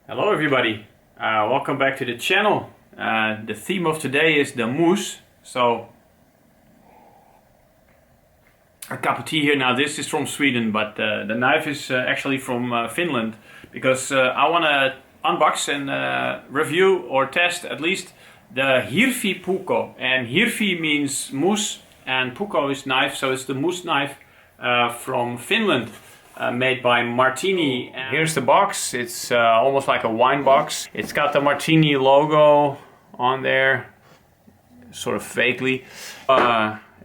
Hello everybody, welcome back to the channel. The theme of today is the moose. So a cup of tea here. Now this is from Sweden, but the knife is actually from Finland, because I want to unbox and review or test at least the Hirvipuukko. And Hirvi means moose and Puukko is knife, so it's the moose knife from Finland. Made by Marttiini. Here's the box. It's almost like a wine box. It's got the Marttiini logo on there, sort of vaguely.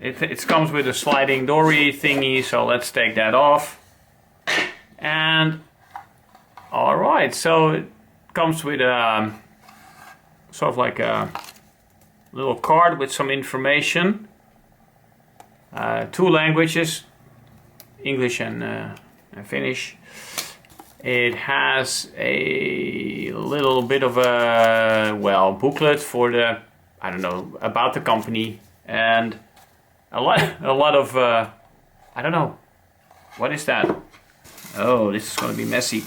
It comes with a sliding dory thingy, so let's take that off. And alright, so it comes with a sort of like a little card with some information. 2 languages, English and Finnish. It has a little bit of a booklet for the, I don't know, about the company, and a lot of I don't know, what is that? Oh, this is gonna be messy.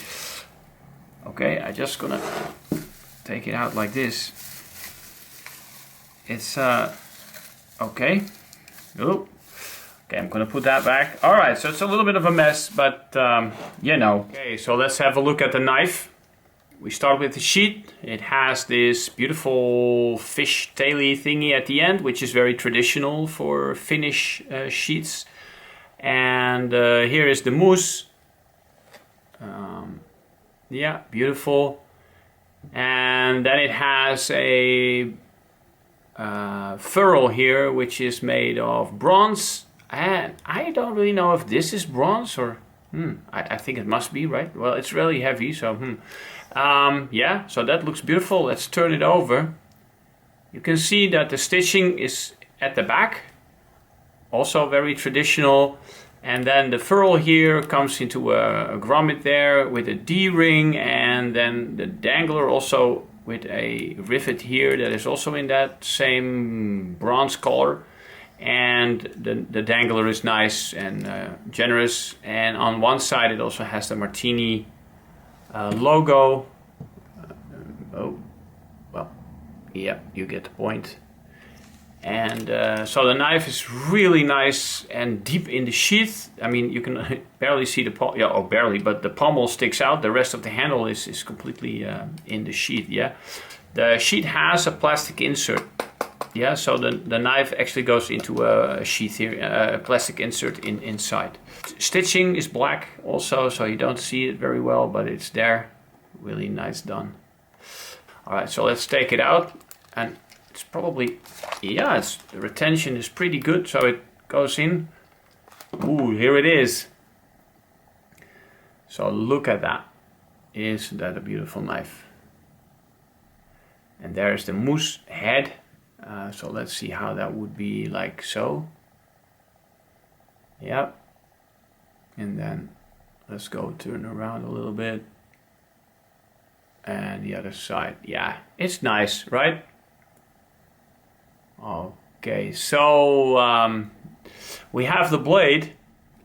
Okay, I just gonna take it out like this. It's okay. Oh. Okay, I'm gonna put that back. Alright, so it's a little bit of a mess, but you know. Okay, so let's have a look at the knife. We start with the sheath. It has this beautiful fish taily thingy at the end, which is very traditional for Finnish sheaths. And here is the moose. Yeah, beautiful. And then it has a ferrule here, which is made of bronze. And I don't really know if this is bronze or I think it must be, right? Well, it's really heavy, so yeah, so that looks beautiful. Let's turn it over. You can see that the stitching is at the back, also very traditional. And then the ferrule here comes into a grommet there with a D-ring, and then the dangler also with a rivet here that is also in that same bronze color. And the dangler is nice and generous, and on one side it also has the Marttiini logo. Oh, well, yeah, you get the point. And so the knife is really nice and deep in the sheath. I mean, you can barely see the pommel, yeah, oh, barely, but the pommel sticks out. The rest of the handle is completely in the sheath, yeah. The sheath has a plastic insert. Yeah, so the knife actually goes into a sheath here, a plastic insert inside. Stitching is black also, so you don't see it very well, but it's there. Really nice done. Alright, so let's take it out. And it's probably, yeah, the retention is pretty good, so it goes in. Ooh, here it is. So look at that. Isn't that a beautiful knife? And there's the moose head. So let's see how that would be like so. Yep. And then let's go turn around a little bit. And the other side. Yeah, it's nice, right? Okay, so we have the blade.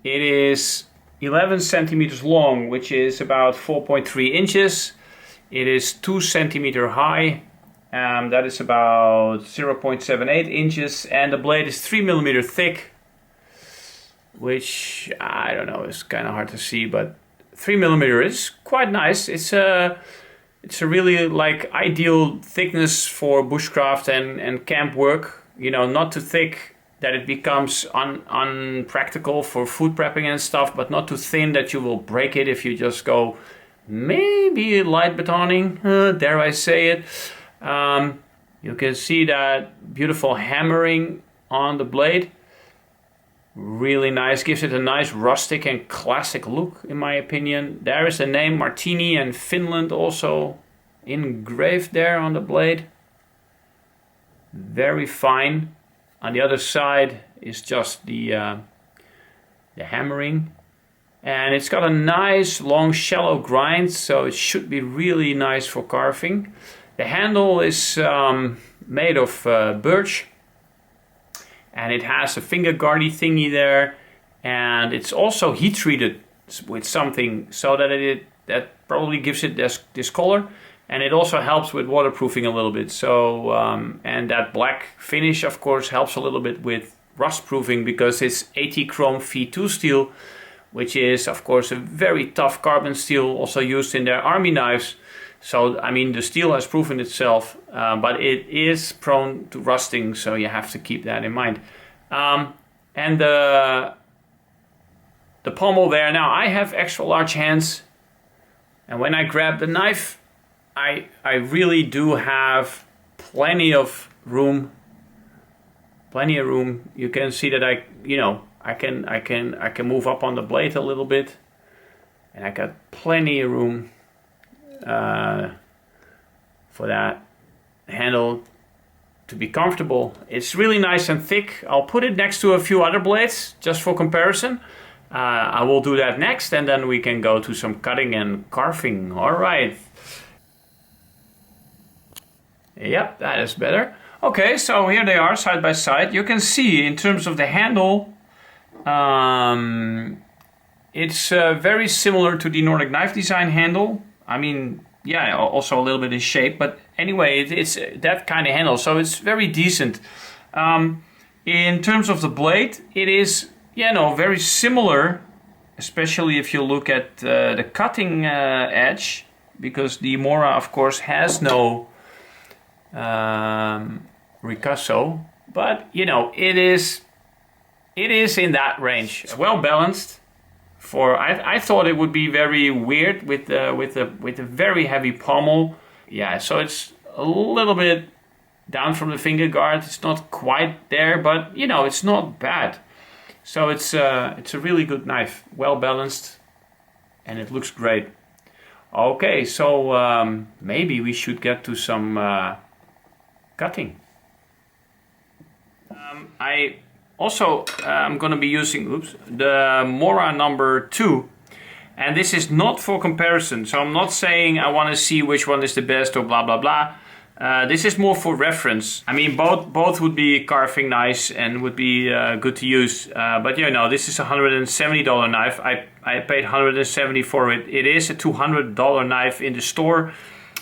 It is 11 centimeters long, which is about 4.3 inches. It is 2 centimeters high. That is about 0.78 inches, and the blade is 3 millimeters thick, which I don't know, is kind of hard to see, but 3 millimeters is quite nice. It's a really like ideal thickness for bushcraft and camp work. You know, not too thick that it becomes unpractical for food prepping and stuff, but not too thin that you will break it if you just go maybe light battening, dare I say it. You can see that beautiful hammering on the blade. Really nice, gives it a nice rustic and classic look in my opinion. There is the name Marttiini and Finland also engraved there on the blade. Very fine. On the other side is just the hammering. And it's got a nice long shallow grind, so it should be really nice for carving. The handle is made of birch, and it has a finger guardy thingy there, and it's also heat treated with something so that probably gives it this color. And it also helps with waterproofing a little bit. So, and that black finish, of course, helps a little bit with rust proofing because it's 80 chrome Fe2 steel, which is, of course, a very tough carbon steel, also used in their army knives. So, I mean, the steel has proven itself, but it is prone to rusting, so you have to keep that in mind. And the pommel there, now I have extra large hands, and when I grab the knife, I really do have plenty of room. Plenty of room. You can see that I can move up on the blade a little bit, and I got plenty of room for that handle to be comfortable. It's really nice and thick. I'll put it next to a few other blades just for comparison. I will do that next, and then we can go to some cutting and carving. All right. Yep, that is better. Okay, so here they are side by side. You can see in terms of the handle, it's very similar to the Nordic Knife Design handle. I mean, yeah, also a little bit in shape, but anyway, it's that kind of handle, so it's very decent. In terms of the blade, it is, very similar, especially if you look at the cutting edge, because the Mora, of course, has no ricasso, but it is in that range. It's well balanced. I thought it would be very weird with a very heavy pommel. Yeah, so it's a little bit down from the finger guard. It's not quite there, but it's not bad. So it's a really good knife, well balanced, and it looks great. Okay, so maybe we should get to some cutting. I also I'm going to be using the Mora number 2, and this is not for comparison, so I'm not saying I want to see which one is the best or blah blah blah. This is more for reference. I mean, both would be carving nice and would be good to use, but this is a $170 knife. I paid $170 for it. It is a $200 knife in the store.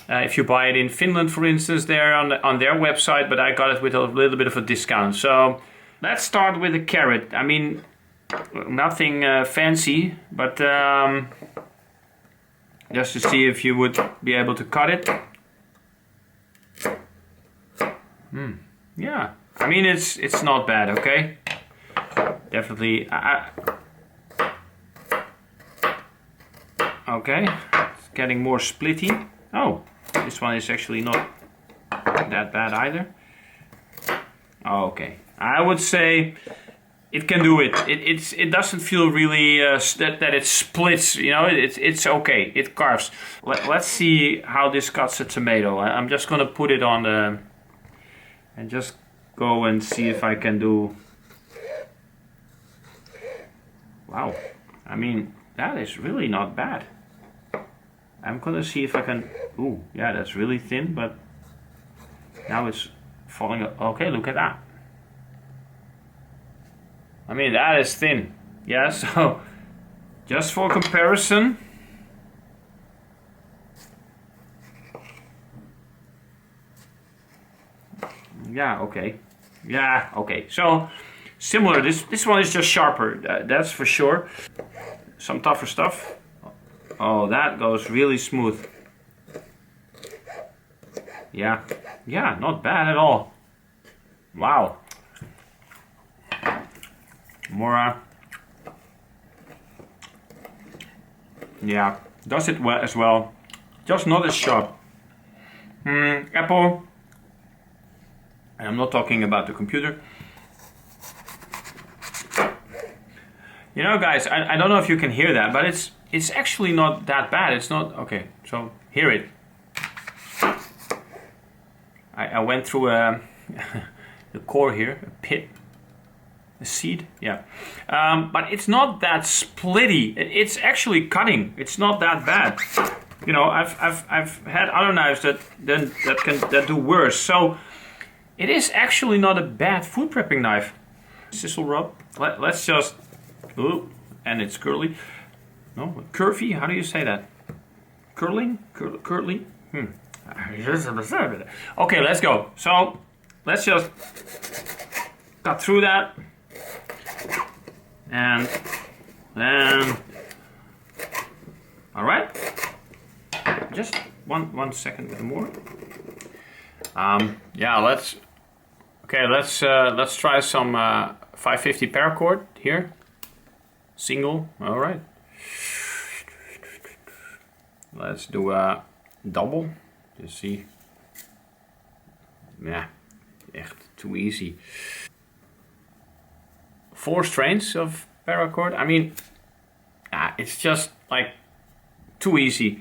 If you buy it in Finland, for instance, there on their website, but I got it with a little bit of a discount. So let's start with the carrot. I mean, nothing fancy, but just to see if you would be able to cut it. Yeah, I mean it's not bad. Okay, definitely. Okay, it's getting more splitty. Oh, this one is actually not that bad either. Okay, I would say it can do it. It doesn't feel really that it splits. It's okay. It carves. Let's see how this cuts a tomato. I'm just gonna put it on the and just go and see if I can do. Wow, I mean that is really not bad. I'm gonna see if I can. Ooh, yeah, that's really thin, but now it's falling. Okay, look at that. I mean, that is thin. Yeah, so just for comparison. Yeah, okay. Yeah, okay. So similar. This one is just sharper. That's for sure. Some tougher stuff. Oh, that goes really smooth. Yeah, not bad at all. Wow. Mora. Yeah, does it well as well. Just not as sharp. Apple. And I'm not talking about the computer. Guys, I don't know if you can hear that, but it's actually not that bad. It's not okay. So hear it. I went through the core here, a pit, a seed, yeah. But it's not that splitty. It's actually cutting. It's not that bad. I've had other knives that do worse. So it is actually not a bad food prepping knife. Sizzle rub. Let's just. Ooh, and it's curly. No, curvy. How do you say that? curling? Curly? Okay, let's go. So let's just cut through that. And then, all right. Just one second with more. Yeah, let's try some 550 paracord here. Single, all right. Let's do a double. Just see. Yeah, echt too easy. 4 strains of paracord. I mean, it's just like too easy.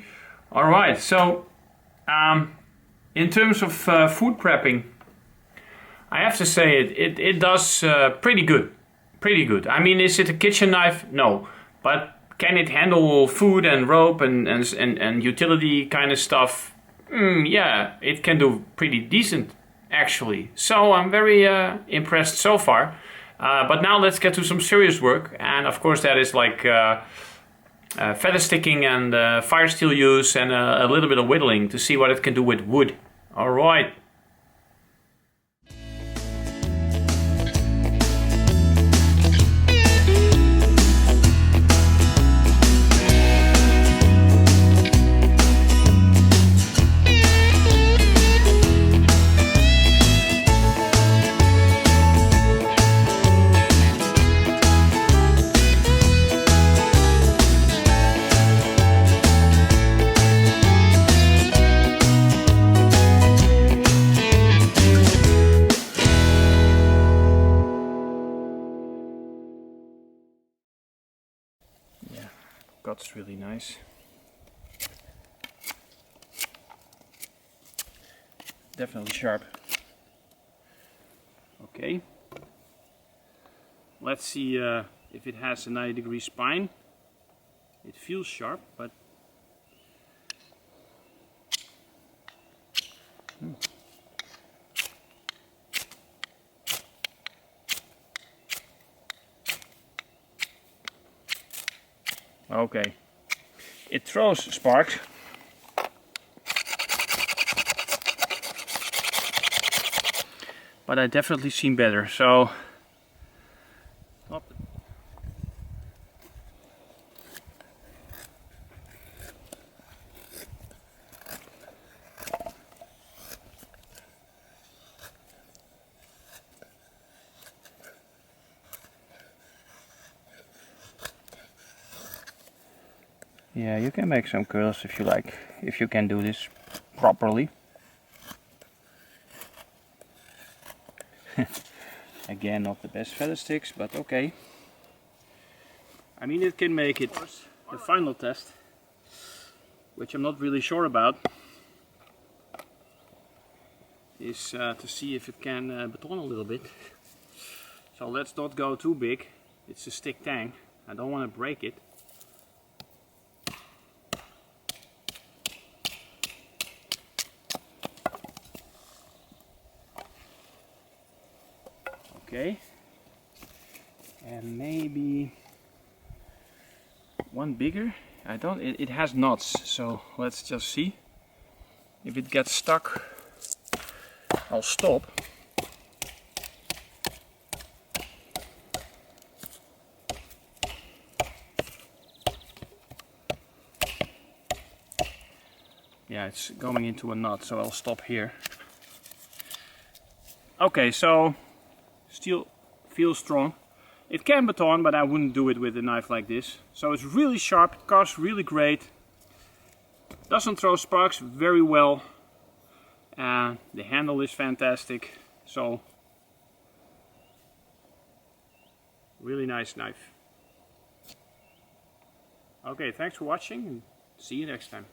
All right, so in terms of food prepping, I have to say it does pretty good. Pretty good. I mean, is it a kitchen knife? No, but can it handle food and rope and utility kind of stuff? Yeah, it can do pretty decent actually. So I'm very impressed so far. But now let's get to some serious work, and of course that is like feather sticking and fire steel use and a little bit of whittling to see what it can do with wood. All right. Cut's really nice. Definitely sharp. Okay. Let's see if it has a 90-degree spine. It feels sharp, but okay. It throws sparks. But I definitely seen better, so yeah, you can make some curls if you like, if you can do this properly. Again, not the best feather sticks, but okay. I mean, it can make it. The final test, which I'm not really sure about, is to see if it can baton a little bit. So let's not go too big. It's a stick tang. I don't want to break it. Okay, and maybe one bigger. I don't, it has knots, so let's just see. If it gets stuck, I'll stop. Yeah, it's going into a knot, so I'll stop here. Okay, so steel feels strong. It can baton, but I wouldn't do it with a knife like this. So it's really sharp, it cuts really great. Doesn't throw sparks very well. The handle is fantastic. So, really nice knife. Okay, thanks for watching and see you next time.